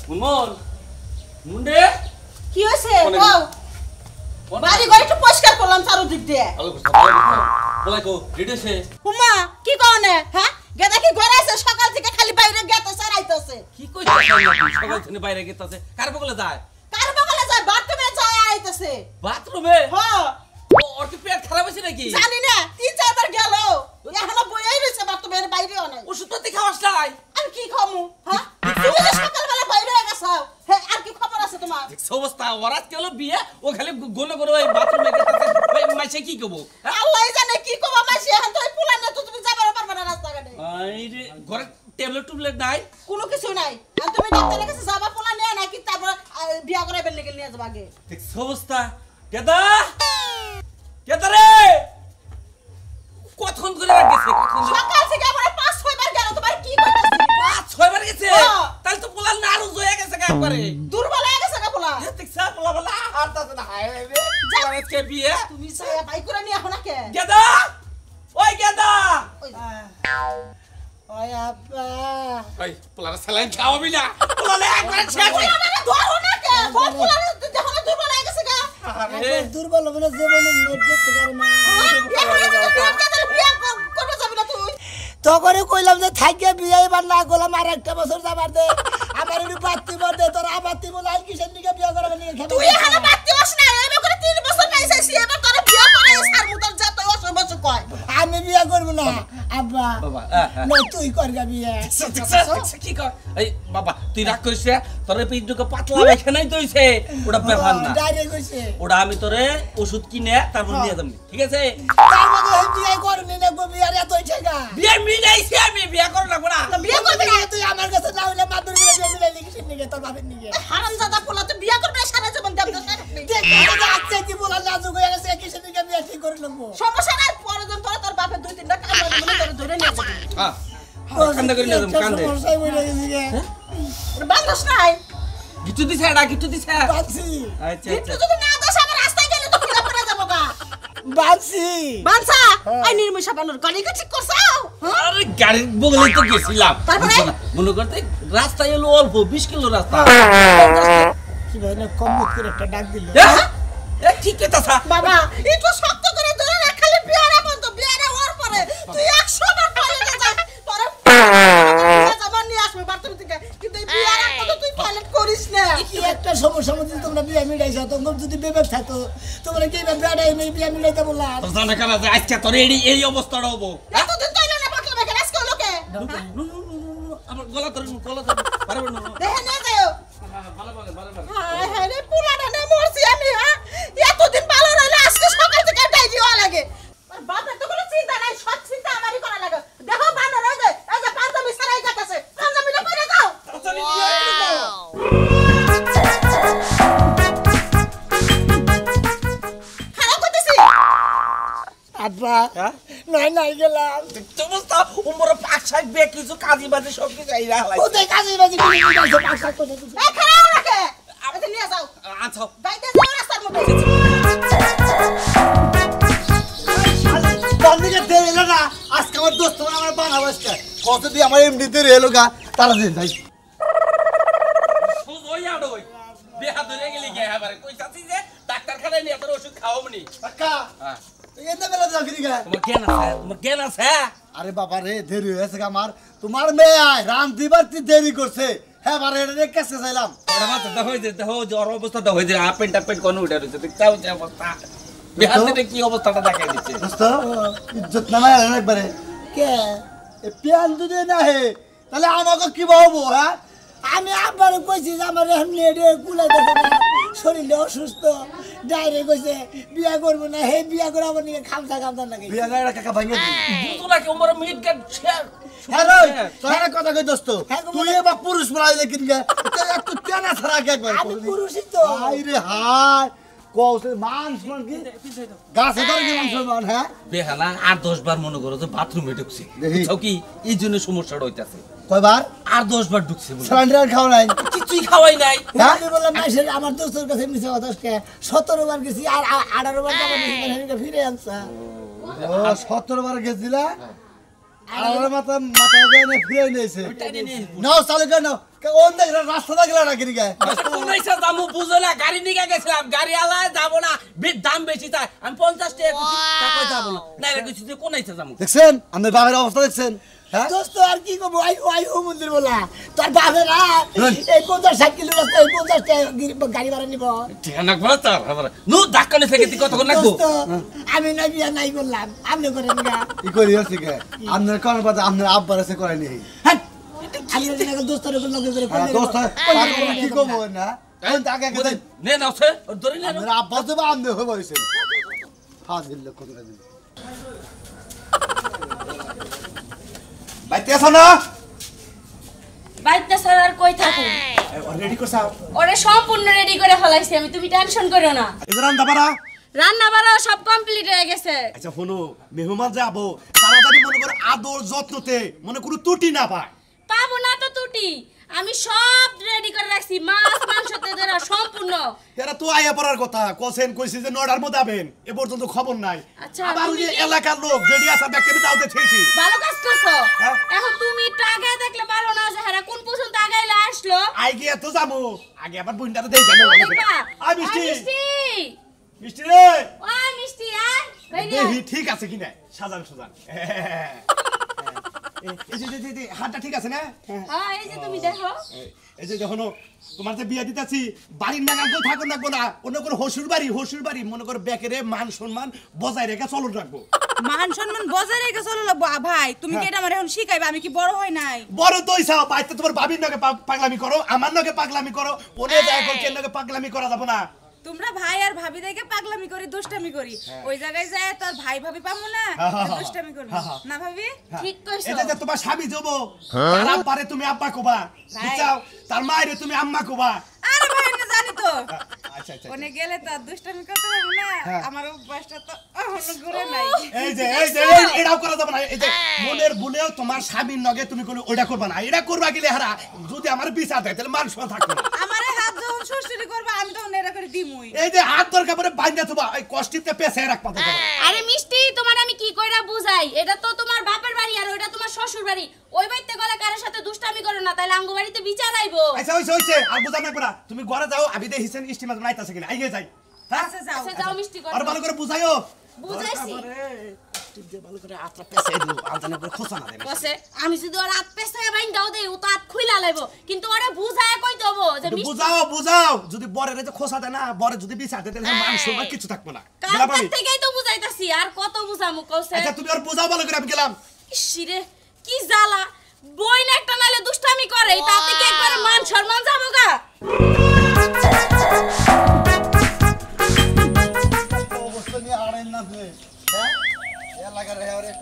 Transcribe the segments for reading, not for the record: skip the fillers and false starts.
মুনমুন মুন্ডে কি হইছে কও বাড়ি ঘর একটু পরিষ্কার করলাম চারদিক দিয়ে বলাই কো রেডিছে হুমা কি কও না হ্যাঁ গেদা কি ঘরে আছে সকাল থেকে খালি বাইরে গেতে সারাইতেছে কি কইতাছ সকাল থেকে বাইরে গেতাছে কার বগলে যায় বাথরুমে যায় আইতেছে বাথরুমে হ্যাঁ ওর কি পেট খারাপ হইছে নাকি জানি না তিন চারবার গেল এখনো বইয়াই রইছে বাথরুমের বাইরেও নাই ওষুধ তো খাওয়াস নাই আর কি খামু হ্যাঁ তুমি যে সকালবেলা বাইরে গেছাও হ্যাঁ আর কি খবর আছে তোমার অবস্থা ওরাত গেল বিয়ে ও খালি গোলে গোলে ওই বাথরুমে গেতাছে ভাই মাইছে কি কব আল্লাহই জানে কি কব মাইছে এখন তো পুলা না তো তুমি যাবে পারবে না রাস্তাঘাটে আইরে ঘরে ট্যাবলেট নাই কোনো কিছু নাই আর তুমি ডাক্তারের কাছে যাবা পোলা নিয়ে নাকি তারপর বিয়া করাইবেন লাগি নিয়ে যাবা আগে দেখছ অবস্থা কেদা রে কতক্ষণ করে গেছে কতক্ষণ সকাল থেকে আবার 5-6 বার গেল তোমার কি কইতাছি 5-6 বার গেছে তাহলে তো পোলা নাড়ু হয়ে গেছে একবারে দুর্বল হয়ে গেছে পোলা দেখছ পোলা বলা হারতাছে না হায় রে জানেস কে বিয়ে তুমি সায়া বাই করে নিয়ে এখন কে কেদা ওই কেদা ওই আব্বা ওই পোলার সালাইন খাওয়াবি না পোলা একবার ছেড়ে ধরো না কে পোলা দেখো না দুর্বল হয়ে গেছে গা আরে দুর্বল হবে না জীবনে নেট দেখতে পারে না কবে যাবি না তুই তখনই কইলাম যে থাইকে বিয়ে এবার না করলাম আর একটা বছর যাবার দে আমার একটু বাত্তি বল দে তোর আবাত্তি বল আর কিসের দিকে বিয়ে করাবে নিয়ে খেতে তুই এখানে বাত্তি হস না এবার করে 3 বছর পাইছিস এবার তোর বিয়ে করে সার মুতার যা তুই অসব বছর কয় আমি বিয়ে করব না আব্বা বাবা না তুই করগা বিয়ে কি কর এই বাবা তুই রাগ করিস না তোর পিঠুকে পাতলা এখানেই দইছে ওটা ব্যাপার না ডাইরেক্ট কইছে ওটা আমি তোরে ওষুধ কিনে তারপর নিয়ে যাবো ঠিক আছে তার মধ্যে বিয়ে করবি না গো বিয়ে আর এতই ছেগা বিয়ে মিলাইছি আমি বিয়ে করব না বিয়ে করবি না তুই আমার কাছে না হইলে মাদুর গিলা বিয়ে মিলাই লিখিস নিগে তোর বাপের নিগে হারামজাদা পোলা তুই বিয়ে করবে সারা জীবন দেব দেখ আচ্ছা কি বলা নাজুক হয়ে গেছে কিসের দিকে বিয়ে ঠিক করে নেবো সমস্যা নাই পরদিন পরে তোর বাপের 2-3টা কাম মনে করে ধরে নিয়ে যাবে হ্যাঁ কান্দা করে নিয়ে যাবো কান্দে সমস্যাই বইলা গেছে গে বান্দস নাই গিটু দিছে এটা গিটু দিছে বাঁচি আচ্ছা তুই যদি না দাস আমার রাস্তায় গেলে তো ফিরে পড়ে যাবো গা বাঁচি বানসা আই নির্মশা বানর গাড়ি কি করছাও আরে গাড়ির বগলে তো গেছিলাম তারপরে মনে করতে রাস্তা এলো অল্প 20 কিলো রাস্তা কি ভাই না কম করে একটা ডাক দিল এ ঠিক কথা বাবা একটু শক্ত করে ধরে রাখ খালি বিয়ারা বন্ধ বিয়ারা ওর পরে তুই 100 বার টয়লেটে যা তোরে যাবার নিয়ে আসবে বাথরুম থেকে কিন্তু এই বিয়ারা তো তুই টয়লেট করিস না কি একটা সমস্যা মধ্যে তোমরা বিয়ে মিলাইছো তোমরা যদি বিবেক থাকতো তোমরা কি বেড়াই নেই বিয়ে মিলাইতে বললাম তোর জানা কেন যে আজকে তোর এই অবস্থাটা হবো এতদিন তাইলো না বাকলা বেকে আজকে লোকে আমার গলা পারবে না দেখে নিয়ে যাও ভালো হায় হায় রে পুলাটা না মরছি আমি হ্যাঁ এতদিন ভালো রইলে আজকে সকাল থেকে ডাইজি হওয়া লাগে আর বাপের তো কোনো চিন্তা নাই সব চিন্তা আমারই করা লাগে দেখো বানর এই যে পাঞ্জাবি সারাই যাচ্ছে পাঞ্জাবিটা পরে যাও খারাপ করতেছি আব্বা নাই গেলাম সমস্ত উমরে পাক শাক বে কিছু কাজী বাজে সব কিছু আইরা হালাই ওদের কাজে বাজি মিলাইছো পাঁচটা করে দিছো এই খারাপ রাখে আচ্ছা নিয়ে যাও আচ্ছা বাইতে যাও রাস্তার মধ্যে বন্ধুকে দিয়ে এলো না আজকে আমার দোস্ত আমার বানাবো আজকে কত দিয়ে আমার এমডি দিয়ে এলো গা তারা দিন ভাই ওই আড়ই বেহা ধরে গেলি গে এবারে কই চাচ্ছি যে ডাক্তারখানায় নিয়ে তোর ওষুধ খাওয়াবনি কাকা হ্যাঁ এতে বেলা যাও কি গা তোমার জ্ঞান আছে আরে বাবা রে দেরি হয়েছে আমার তোমার মেয়ে আয় রাম দিবার দেরি করছে হ্যাঁ বারে এটা কাছে চাইলাম ওরা মাথা দা হই যে দেখো জ্বর অবস্থা দা হই যে আপেন কোন উঠে রইছে দেখছাও যে অবস্থা বেহা ধরে কি অবস্থাটা দেখাই দিচ্ছে দোস্ত ইজ্জত নামায় আনেন একবারে কে এ পিয়ান যদি না হে তাহলে আমাকে কি বলবো হ্যাঁ আমি আব্বারে কইছি যে আমার নেড়ে কুলাইতে না শরীরটা অসুস্থ ডাইরেক্ট কইছে বিয়া করবো না হে বিয়া করে আমার নিয়ে খামসা নাকি বিয়া গাড়া কাকা ভাঙে দি বুঝো না কি উমর মিট গেট শেয়ার হ্যাঁ রে তোরা কথা কই দোস্ত তুই এবার পুরুষ বলাই কিন গে তুই কেন ছাড়া কে একবার আমি পুরুষই তো হাই রে হাই কোসে মান শুন কি গাছে ধরে কি মান শুন হ্যাঁ বেহানা 8-10 বার মনে করো যে বাথরুমে ঢুকছে বুঝছো কি এই জন্য সমস্যাটা হইতাছে কয়বার 8-10 বার ঢুকছে বলে সিলিন্ডার খাও নাই কিছুই খাওয়াই নাই আমি বললাম মাসের আমার দোস্তের কাছে মিছে কথা 17 বার গেছি আর 18 বার টাকা নিয়ে ফিরে আনছা ও 17 বার গেছিলা আর মাথা যায় না ফিরে নিয়েছে নাও চালু করে নাও কোন দেখ রাস্তা গেল না কিনি গায় কোনাইছে দামু বুঝো না গাড়ি নিয়ে গেছিলাম গাড়ি আলায় যাব না দাম বেশি চাই আমি 50 টাকা যাব না না রে কিছু কোনাইছে যামু দেখছেন আমাদের বাবার অবস্থা দেখছেন হ্যাঁ দোস্ত আর কি করবো আই মন্দির বলা তোর বাপেরা এই 50-60 কিলো রাস্তা এই 50 টাকা গাড়ি ভাড়া নিব ঠিক না বলা তার আবার নু ধাক্কানে থেকে কতক্ষণ লাগবো দোস্ত আমি না বিয়া নাই বললাম আপনি করেন না কি করি আছে কে আপনার কোন কথা আপনার আব্বার আছে করে নি হ্যাঁ আমি না দোস্তের উপর লগে করে দোস্ত কি করব না কোন টাকা কে নে নাও সে ধরে নে আপনার আব্বা তো আমনে হবে হইছে হাজির লোক কত দিন বাইতে আসো না বাইতে স্যার আর কই থাকো রেডি করছাও ওরে সম্পূর্ণ রেডি করে ফলাইছি আমি তুমি টেনশন করো না এজরান দাবারা রান্না বাড়া সব কমপ্লিট হয়ে গেছে আচ্ছা শোনো মেহমান যাবো তাড়াতাড়ি মনে করো আদর যত্নতে মনে করো ত্রুটি না পায় পাবো না তো টুটি আমি সব রেডি করে রাখছি মাছ মাংস তেজরা সম্পূর্ণ এরা তো আয়া পড়ার কথা কোসেন কইছে যে 9টার মধ্যে আবেন এ পর্যন্ত খবর নাই আচ্ছা, আবার ওই যে তুমি কি- এলাকার লোক যেডি আসা ব্যক্তি দাওতে থেছি ভালো কাজ করছো হ্যাঁ? এখন তুমি একটু আগে দেখলে পারো না যে হারা কোন পর্যন্ত আগাইলে আসলো আই গিয়ে তো যাবো আগে আবার বুইন্ডাতে দেই কেন দেখবা আই মিষ্টি মিষ্টি মিষ্টি রে ও মিষ্টি আয় বাইরে দেহি ঠিক আছে কিনা সাজান সাজান এই যে হাতটা ঠিক আছে না হ্যাঁ এই যে তুমি দেখো এই যে যখন তোমার যে বিয়ে দিতেছি বাড়ির নাগাল তো থাকুন রাখবো না অন্য করে শ্বশুর বাড়ি মনে করো বেকেরে মান সম্মান বজায় রেখে চলন রাখবো মান সম্মান বজায় রেখে চলো লাগবো ভাই তুমি কি এটা আমার এখন শিখাইবা আমি কি বড় হয় নাই বড় তো ইসাও বাইতে তোমার বাবির নাকে পাগলামি করো আমার নাকে পাগলামি করো ওনে যায় কেন নাকে পাগলামি করা যাবো না তোমরা ভাই আর ভাবি দেখে পাগলামি করি দুষ্টামি করি ওই জায়গায় যায় তোর ভাই ভাবি পাবো না দুষ্টামি করবো না ভাবি ঠিক কইছো এটা যে তোমার স্বামী যাবো তার আব্বারে তুমি আব্বা কোবা বুঝছাও তার মায়েরে তুমি আম্মা কোবা আরে ভাই না জানি তো আচ্ছা আচ্ছা ওনে গেলে তো আর দুষ্টামি করতে পারবো না আমার অভ্যাসটা তো এখনো ঘুরে নাই এই যে এটাও করা যাবে না এই যে মনের ভুলেও তোমার স্বামীর নগে তুমি কোনো ওটা করবা না এটা করবা গেলে হারা যদি আমার বিচার দেয় তাহলে মান সম্মান থাকবে না আমারে হাত যখন শ্বশুরি করবে আমি তখন এটা করে দিমুই এই যে হাত দরকার পরে বাইন্দা তোমার এই কষ্টিতে পেছায় রাখবা তো আরে মিষ্টি তোমার আমি কি কইরা বুঝাই এটা তো তোমার বাপের বাড়ি আর ওটা তোমার শ্বশুর বাড়ি ওই বাড়িতে গলে কারোর সাথে দুষ্টামি করো না তাইলে আঙ্গু বাড়িতে বিচার আইবো আচ্ছা হইছে আর বুঝা না পড়া তুমি ঘরে যাও আমি দেখিছেন স্টিমার নাইতাছে কিনা আইগে যাই হ্যাঁ আচ্ছা যাও আচ্ছা যাও মিষ্টি করো আর ভালো করে বুঝাইও বুঝাইছি ভালো করে আত্রা পেছাই দিও আলতানা করে খোসা না দেবে কসে আমি যদি ওর হাত পেছায় বাইন দাও দেই ও তো হাত খুইলা লাইবো কিন্তু ওরে বুঝায় কই দেবো যে মিষ্টি বুঝাও যদি বরের যে খোসা দেয় না বরে যদি বিচার দেয় তাহলে মান সম্মান কিছু থাকবে না কাল থেকেই তো বুঝাইতাছি আর কত বুঝামু কসে আচ্ছা তুমি আর বুঝাও ভালো করে আমি গেলাম ইসিরে কি জ্বালা বইন একটা নালে দুষ্টামি করে তাতে কি একবার মান সম্মান যাবো গা অবস্থা নিয়ে আড়াই না তুই হ্যাঁ এলাকার রে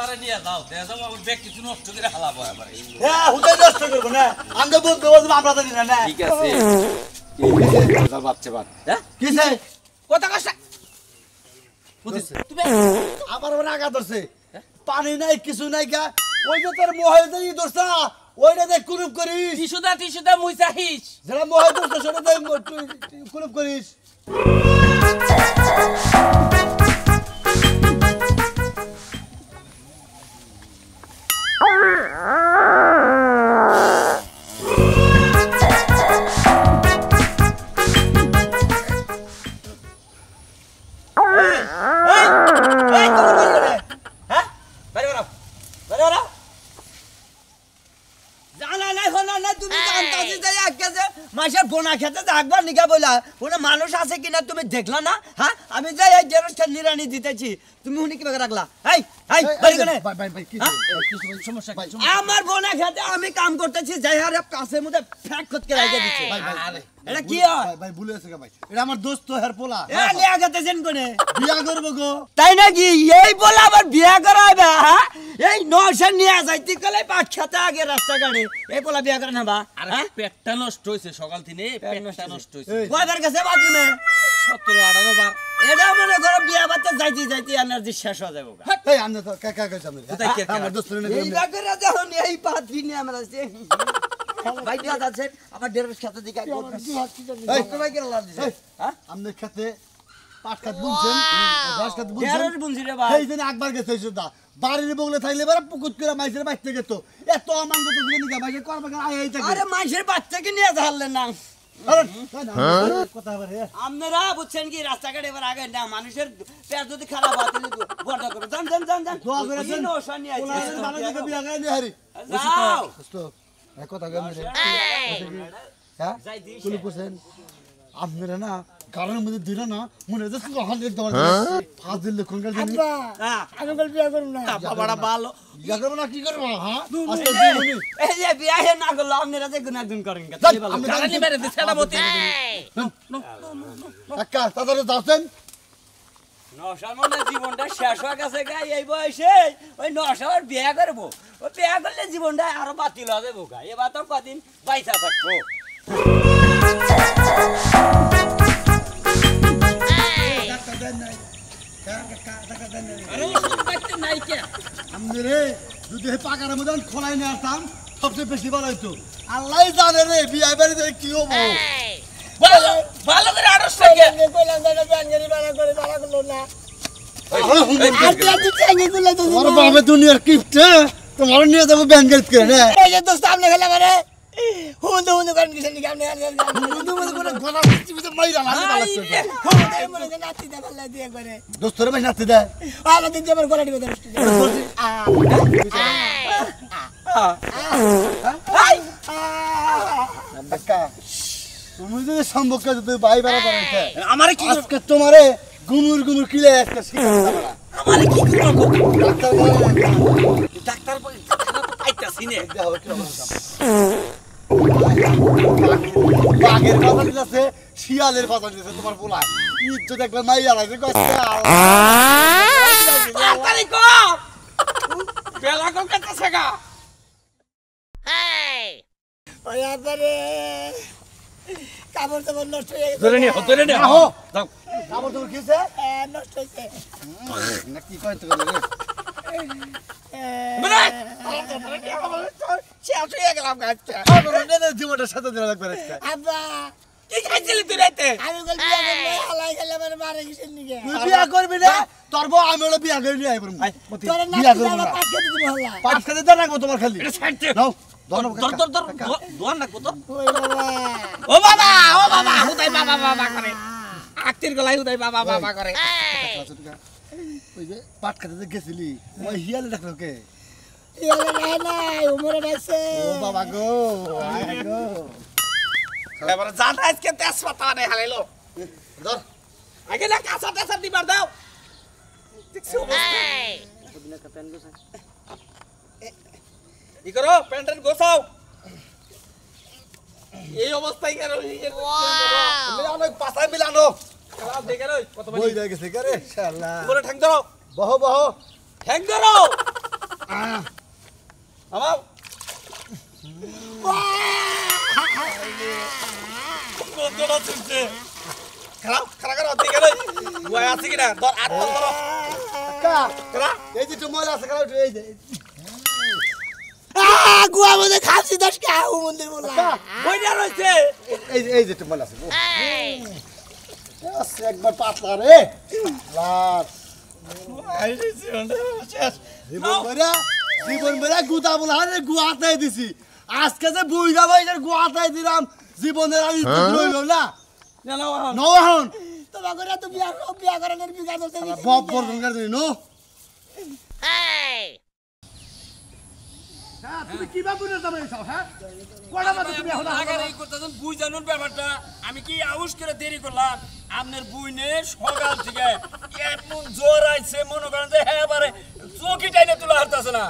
বারে নিয়ে যাও দেয়া যাও আমার ব্যাগ কিছু নষ্ট করে হালাবো এবারে হ্যাঁ হুদে নষ্ট করব না আমরা বলতে বলতে আমরা জানি না না ঠিক আছে বাচ্চা বাদ হ্যাঁ কিসে কথা কষ্ট বুঝছিস তুমি আমার ওরা আগা ধরছে পানি নাই কিছু নাই গা ওই যে তোর মোহে দেই দোস্তা ওইটা দেখ কুরুপ করিস টিস্যুদা মুই চাহিস যারা মোহে দোস্তা সেটা দেখ কুরুপ করিস মাসের বোনা খেতে থাকবার নিকা বলা কোনো মানুষ আছে কিনা তুমি দেখলা না হ্যাঁ আমি যাই এই জেরসটা নিরানি দিতেছি তুমি উনি কি রাখলা এই এই বাড়ি কোনে ভাই কি সমস্যা কি আমার বোনা খেতে আমি কাম করতেছি যাই আর কাছের মধ্যে ফ্যাক করতে রাখে দিছি এটা কি হয় ভাই ভুলে গেছে ভাই এটা আমার দোস্ত হের পোলা এ লিয়া গেতেছেন কোনে বিয়া করব গো তাই নাকি এই বলে আবার বিয়া করাবে হ্যাঁ এই নশা নিয়ে যাইতে গেলে পাট খেতে আগে রাস্তা গাড়ি এই বলে বিয়া করে না বা আরে পেটটা নষ্ট হইছে সকাল থেকে পেটটা নষ্ট হইছে কয়বার গেছে বাথরুমে 17-18 বার এটা মনে করো বিয়া বাতে যাইতে এনার্জি শেষ হয়ে যাবে এই আমরা তো কাকা কইছ আমরা আমার দোস্ত এই বাগেরা যখন এই পাত্রী নিয়ে আমরা আসছি ভাই বিয়া যাচ্ছে আমার ডেরের সাথে দিকে এই ভাই কেন লাভ দিছে হ্যাঁ আমনে খেতে পাঁচ কাত বুনছেন 10 কাত বুনছেন ঢেরস বুনছি রে ভাই এই জন্য একবার গেছে সুদা বাড়ির বগলে থাকলে এবার পুকুত করে মাইসের বাইতে গেত এত অমান করতে দিকে নিগা মাইসে করবে কেন আই থাকে আরে মানুষের বাচ্চাকে নিয়ে ঝাড়লেন না আরে কথা বলে আপনারা বুঝছেন কি রাস্তাঘাট এবার আগে না মানুষের পেট যদি খারাপ হয় তাহলে বড় করে জান জান জান জান দোয়া করে দেন নশা নিয়ে ওলা আইছে বাবা থেকে বিয়া গায় নি হারি যাও দোস্ত এক কথা গাম রে হ্যাঁ কুলি কোসেন আপনারা না কারণ মধ্যে দিল না মনে হচ্ছে কখন এক দবার ফাজিল লক্ষণ করে দিন হ্যাঁ আমি বল বিয়া করব না বাবাটা ভালো বিয়া করব না কি করব হ্যাঁ আজকে দিবনি এই যে বিয়া হে না করলে আপনারা যে গুণ একজন করেন আমি গাড়ি মেরে দিছে না মতি একা তাদের যাচ্ছেন নশার মনে জীবনটা শেষ হয়ে গেছে গাই এই বয়সে ওই নশার বিয়া করবো ওই বিয়া করলে জীবনটা আরো বাতিল হবে বোকা এবার তো কদিন পয়সা থাকবো আরে ওষুধ দেখতে নাই কে আমি রে যদি হে পাকার মধ্যে খোলাই নিয়ে আসতাম সবচেয়ে বেশি ভালো হইতো আল্লাহ জানে রে বিয়া বাড়িতে কি হবো ভালো করে আড়স থেকে কইলাম দাদা ব্যাঙ্গেরি বাড়া করে বাড়া করলো না তোমার বাবা দুনিয়ার কিফট তোমার নিয়ে যাবো ব্যাংকের করে রে এই যে দোস্ত আপনি খেলা করে হুন্দু হুন্দু করেন কিছু নাকি আপনি বন্ধু মনে করে গলা পিছিয়ে মাইরা লাগে মনে করে নাচি দে ভালো দিয়ে করে দোস্তরে ভাই নাচতে দেয় আমাদের যে আমার গলা দিবে একা তুমি যদি সম্ভব কাজ তুই ভাই বাড়া বাড়াইছে আমারে কি আজকে তোমারে গুমুর গুমুর কিলে আজকে শিখাচ্ছি আমারে কি করব ডাক্তার বলে ডাক্তার পাইতাছি নে বাঘের কথা দিতেছে শিয়ালের কথা দিতেছে তোমার পোলায় ইজ্জত একবার মাইয়া লাগছে তাড়াতাড়ি কো বেলা কো কাছে গা ওই আবারে কাপড় তো নষ্ট হয়ে গেছে ধরে নে আহো দাও কাপড় তুমি কিছে নষ্ট হয়েছে না কি কইতে গেলে রে মানে শেষ হয়ে গেলাম গাছটা জীবনটা সাথে দিন লাগবে আজকে আব্বা কি খাইছিলি তুই রাইতে আমি বল বিয়া করব হালাই খেলে মানে মারে কিসের নিকে তুই বিয়া করবি না তোর বউ আমি হলো বিয়া করে নিয়ে আইব তোর বিয়া নাতি করব আমার না পাঁচ কেজি দিব হল্লা পাঁচ খেতে দেন রাখবো তোমার খালি এটা ছাড় দে নাও দর দোয়ান রাখবো তো ওই বাবা ও বাবা হুদাই বাবা করে আক্তির গলায় হুদাই বাবা করে ওই যে পাট খেতে গেছিলি ওই হিয়ালে ডাকলো কে ইয়ালে নাই নাই উমরে আছে ও বাবা গো আয় গো এবারে জানা আজকে তেজপাতা নে হালাইলো ধর আগে না কাঁচা তেজা দিবার দাও দেখছো ই করো প্যান্টেন গোছাও এই অবস্থায় কেন অনেক পাছায় মিলানো খারাপ দেখে রই কত বই হয়ে গেছে কে রে শালা বলে ঠ্যাং ধরো বহ বহ ঠ্যাং ধরো আমাও কতটা চিনছে খারাপ দেখে রই বয় আছে কিনা ধর আর ধরো কা করা এই যে তোমার আছে কাল এই যে গুয়া মধ্যে খাসি দশ কা ও মন্দির বলা বইটা রইছে এই যে তোমার আছে আছে একবার পাতলা রে লাস জীবন বেলা গুতা বলা রে গুয়াতাই দিছি আজকে যে বুইগা ভাইদের গুয়াতাই দিলাম জীবনের আর ইজ্জত রইল না নওহন তোমার করে তো বিয়া করানোর বিঘা দোষে বপ বর্জন করে দিই নো তুমি কি ভাবে বুঝে যাবে সব হ্যাঁ কোড়া মাঝে তুমি এখন আগে এই করতেছেন বুই জানুন ব্যাপারটা আমি কি আউশ করে দেরি করলাম আপনার বুইনে সকাল থেকে এমন জোর আইছে মনে করেন যে হ্যাঁ বারে চোখি টাইনে তুলা হারতাছে না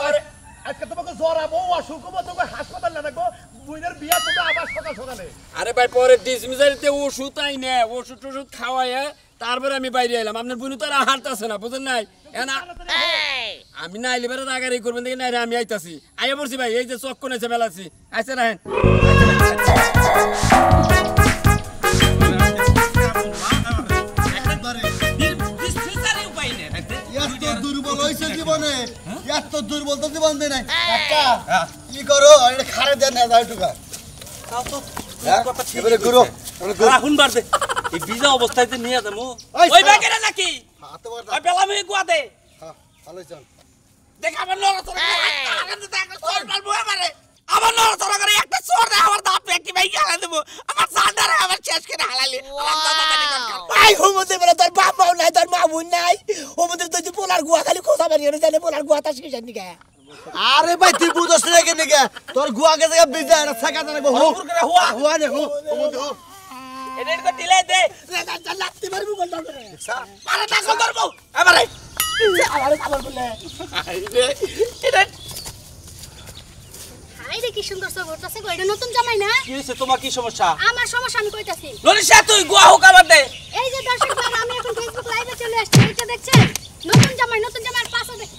আরে আজকে তোমাকে জ্বর আবো অসুখ হবো তোকে হাসপাতাল না রাখবো বুইনের বিয়া তুমি আবার সকাল সকালে আরে ভাই পরে ডিসমিসারিতে ওষুধ আইনে ওষুধ খাওয়াইয়া তারপরে আমি বাইরে এলাম আপনার বুনু তো আর হারতাছে না বুঝেন নাই আমি না আইলে বেড়ে রাগারি করবেন দেখি না আমি আইতাছি আইয়া পড়ছি ভাই এই যে চক্কর নেছে বেলাছি আইসে রাহেন এত দুর্বল হইছে জীবনে এত দুর্বল তো জীবন দেয় নাই কাকা কি করো এটা খারে দেন না যাই টুকা এবারে গুরু রাখুন বাড়তে এই বিজা অবস্থাতে নিয়ে যাবো ওই ওই ব্যাগেরে নাকি হাতে বড় ওই বেলামি গুয়াতে হ্যাঁ ভালো চল দেখ আমার লড়াচড়া করে আমার লড়াচড়া করে একটা চোর দেয় আমার দাঁত একটি ভাই গেলা দেবো আমার সান্ডারে আমার শেষ করে হালালি ভাই হোমতে বলে তোর বাপ মাও নাই তোর মা বোন নাই হোমতে তো তুই পোলার গুয়া খালি খোসা বানিয়ে জানে পোলার গুয়া তাস কি জানি কে আরে ভাই তুই বুঝছ না কেন কে তোর গুয়া কে জায়গা বিজা না ছাকা জানে হো হুয়া হুয়া নে হো ও এটা কো দিলে দে লাগতে পারবো কোনটা করে মারা টাকা ধরবো এবারে আবার বলে এটা হাই রে কি সুন্দর সব ঘটতাছে গো এটা নতুন জামাই না কি হইছে তোমার কি সমস্যা আমার সমস্যা আমি কইতাছি লরিসা তুই গুয়া হোক আবার দে এই যে দর্শক ভাই আমি এখন ফেসবুক লাইভে চলে আসছি এটা দেখছেন নতুন জামাই পাশে দেখ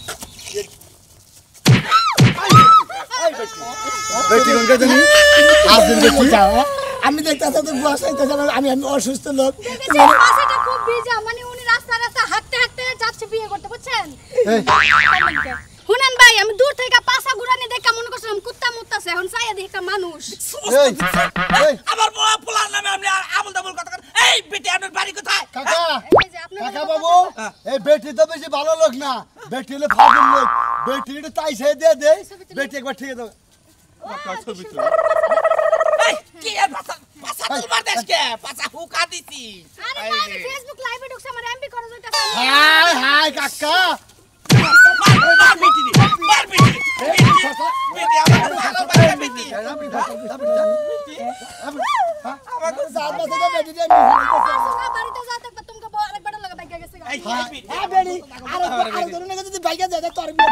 বেটি কোন জানি আজ দিন বেটি আমি দেখতাছি তো গুয়া চাইতাছি আমি অসুস্থ লোক দেখেছেন পাশেটা খুব ভিজা মানে উনি রাস্তা হাঁটতে হাঁটতে যাচ্ছে বিয়ে করতে বুঝছেন শুনেন ভাই আমি দূর থেকে পাশা ঘুরানি দেখে মনে করছিলাম কুত্তা মুত্তাছে এখন চাইয়া দেখি একটা মানুষ এই এই আমার পোলার নামে আমি আবল দাবল কথা এই বেটি আমার বাড়ি কোথায় কাকা এই যে আপনার কাকা বাবু এই বেটি তো বেশি ভালো লোক না বেটি হলে ফাগুন লোক বেটি এটা তাই সে দিয়ে দে বেটি একবার ঠিক আছে এই কি আর পাছা তুলবার দেশকে পাছা হুকা দিছি আরে না আমি ফেসবুক লাইভে ঢুকছে আমার এমপি করা যাইতাছে হাই হাই কাকা মার বেটি দি মার বেটি বেটি আমার ভালো বাচ্চা বেটি আমাকে সাত মাসে তো বেটি দিয়ে না বাড়িতে যাতে তোমাকে বড় আরেকবার লাগা বাইকে গেছে এই হ্যাঁ বেটি আর ধরুন যদি বাইকে যায় তোর বিয়ে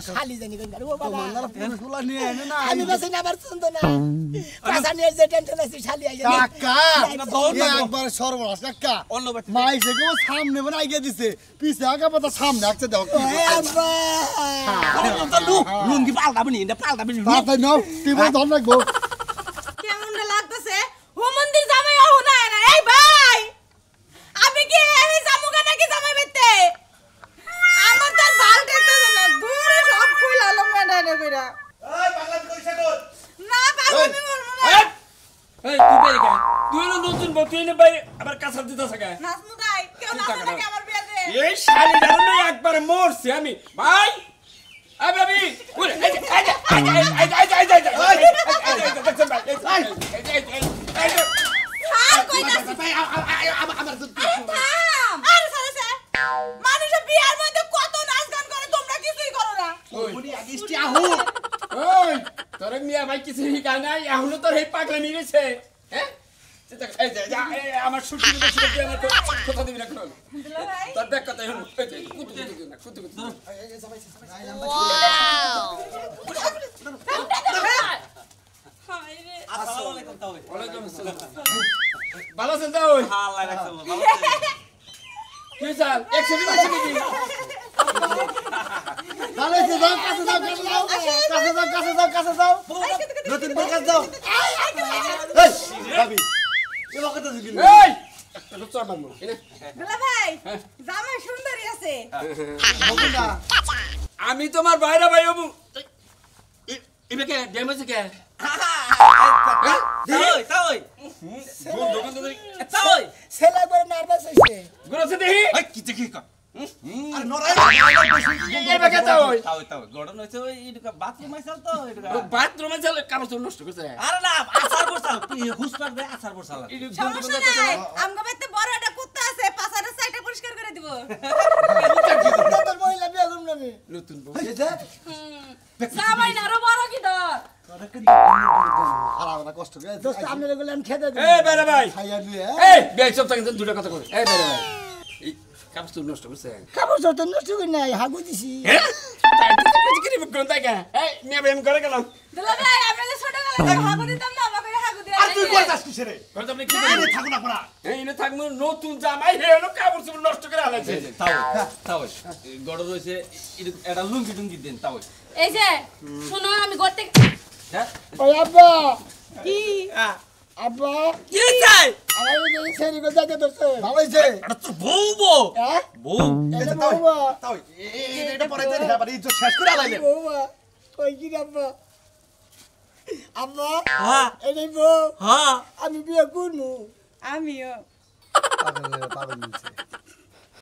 খালি জানি কোন ও বাবা মান্দারা পুরুষগুলা নিয়ে এনে না আমি বসে না আবার শুনতো না পাশা নিয়ে যে টেনশন আছে শালি আইছে কাকা একবার সর্বনাশ কাকা অন্য বেটি মাইসে কেউ সামনে বানাই গিয়ে দিছে পিছে আগা পাতা সামনে আসছে দাও আব্বা তো লুঙ্গি পাল্টা বনি এটা পাল্টা বনি তাড়াতাড়ি নাও তুই বলে ধর রাখবো কেমনটা লাগতেছে ও মন্দির জামাই ও না না এই ভাই আমি কি এই জামুকা নাকি জামাই বেতে আমার তো ভাল দেখতেছ না দূরে সব ফুল আলো মেডানে কইরা এই পাগলা কইছে কই না পাগলামি করব না এই তুই বেরে গে তুই না নতুন বউ তুই না বাইরে আবার কাছার দিতেছ কে নাজমু ভাই কেউ না নাকি আমার বিয়ে দে এই শালি জানো একবার মরছি আমি ভাই আই ভাবি ওরে এই থাম কইতাছি ভাই আমার থাম আরে সারাছে মানুষের বিয়ার মধ্যে কত নাচ গান করে তোমরা কিছুই করো না বলি আগিস্টি আহু ওই তোর মিয়া ভাই কিছু শিখায় নাই এখনো তোর এই পাগলা মিরেছে হ্যাঁ এই যে আমার শুটিং দেখছিস তুই আমার কথা দিবি না কোন দুলা ভাই তোর দেখ কথা এখন কুতু হায় রে আসসালামু আলাইকুম তাওই ওয়ালাইকুম আসসালাম ভালো আছেন তো ওই আল্লাহ রাখছে ভালো আছে কি স্যার 100 দিন আছে নাকি ভালো আছে যাও কাছে যাও কাছে যাও নতুন বল কাছে যাও এই ভাবি এবার কথা দিবি এই একটা চড় মারবো দুলা ভাই জামাই সুন্দরী আছে বকুন্ডা আমি তোমার বাইরে ভাই হবু এবারে ড্যামেজ কে তাওই বন্ধু বন্ধু তাওই ছেলে করে নার্ভাস হইছে গুরছে দেখি ওই কি দেখি কা আর নরাই এবারে তো ওই তাওই গড়ন হইছে ওই ইডকা বাথরুম আইছাল তো ইডকা বাথরুমে চলে কাপড় চোপড় নষ্ট করছে আরে না আচার বসাল তুই হুসপার দে আচার বসাল সমস্যা নাই আমগো বাইতে বড় একটা কুত্তা আছে পাছাটা সাইডটা পরিষ্কার করে দিব তোর মহিলা বিয়ে করব না আমি নতুন বউ জামাই না আরো বড় কি দর আর আমরা কষ্ট করে দোস্ত আপনারা বলে আমি খেতে দিই এই বেরে ভাই খাইয়া দিয়ে এই বেই সব থেকে দুটো কথা কই এই বেরে ভাই এই কাপড় চোপড় নষ্ট করছে কাপড় চোপড় নষ্ট করি নাই হাগু দিছি হ্যাঁ তাই তো কিছু কি কোন তাই কা এই মিয়া বেম করে গেলাম দুলা ভাই আমি যে ছোট গলা হাগু দিতাম না আমাকে হাগু দিয়ে আর তুই কইতাস কিসে রে কথা আপনি কি আরে থাকু না পড়া এই নে থাকমু নতুন জামাই হে নো কাপড় চোপড় নষ্ট করে আলাইছে তাওই গড়ন হইছে এটা লুঙ্গি টুঙ্গি দেন তাওই এই যে শুনো আমি করতে হ্যাঁ ওই আব্বা কি আব্বা কি চাই আমার এই সেরি গো যাইতে দোস্ত ভালো হইছে এটা তো বউ বউ হ্যাঁ বউ এটা বাবা তাও এটা পরে দেন আবার ইজ্জত শেষ করে আলাইলে বাবা কই কি আব্বা আব্বা হ্যাঁ এটাই বউ হ্যাঁ আমি বিয়ে করবো আমিও পাগল পাগল